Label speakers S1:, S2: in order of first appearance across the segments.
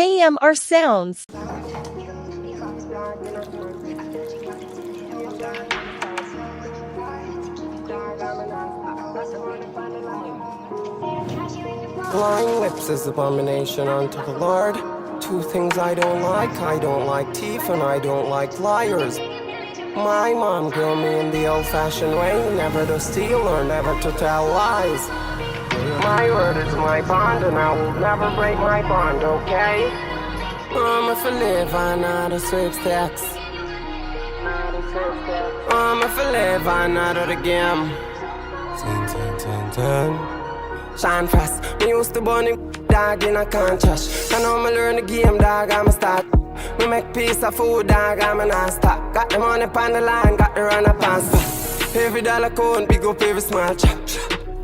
S1: KMRSounds.
S2: Lying lips is abomination unto the Lord. Two things I don't like thief and I don't like liars. My mom grew me in the old-fashioned way, never to steal or never to tell lies. My word is my bond and I will never break my bond, okay? If I live, I'm not a sweepstakes. If I live, I'm not of the game. Shine fast, me used to burn him, dog in a contrast. I know me learn the game, dog, I'ma start. Me make piece of food, dog, I'ma not stop. Got the money on the line, got the run up and spot. Every dollar count, big up every small chop.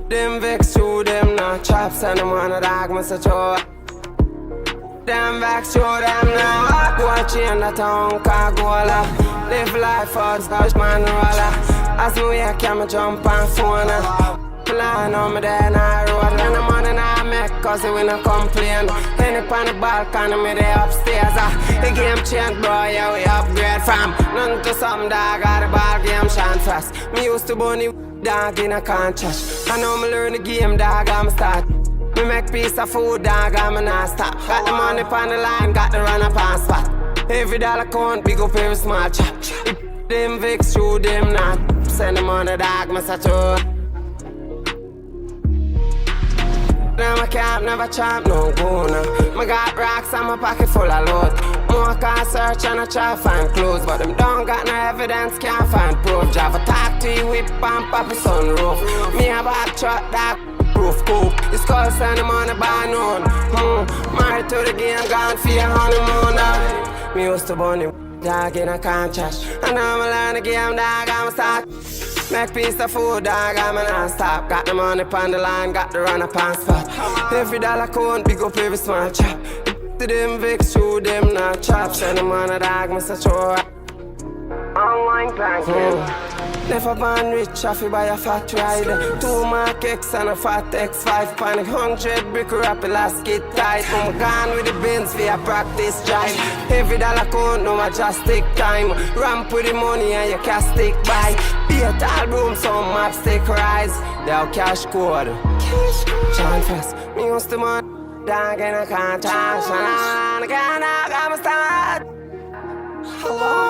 S2: Them vex through them not chops, and them wanna dog, me say show. Them vex through them now. Go and chain the town, car go up. Live life for the Scotch man roller. As me wake, I'ma jump on phone. Plan on me there and I road. And the money I make cause we no complain. Any on the balcony me there upstairs. The game change bro, yeah we upgrade from nothing to something dog. Got the ball game shine fast. Me used to bunny dog in a contrast. I know me learn the game dog, I'ma start. Me make piece of food dog, I'ma not stop. Got the money on the line, got the run up on spot. Every dollar count, big up every small chop. If them vex through them not. Send them on the dog, me say to. Now I can't never chop no guna. Me got rocks and my pocket full of load. More car search and I try find clothes, but them don't got no evidence, can't find proof. Drive a talk to you whip and pop a sunroof. Me a back truck that proof coupe. It's called send them on the bar known. Married to the game, gone for your honeymoon. Me used to burn the dog in a contrast. And now I learn the game, dog, I'ma start. Make piece of food, dog, I'ma not stop. Got the money on the line, got the run up and spot. Every dollar count, big up every small chop. To them vex through them not chop. Send them on a dog, me say show. Online banking. Never born rich, I fi buy a fat ride. 2 Mark X and a fat X5 pan. 100 brick wrap elastic tight. I'm gone with the bins for a practice drive. Every dollar count, no I just take time. Ramp with the money and you can stick by. Be a tall room, some maps take rise. They'll cash code. Chant fast, me used to man. Dog and I can't touch. And I can't, I'ma start. Hello.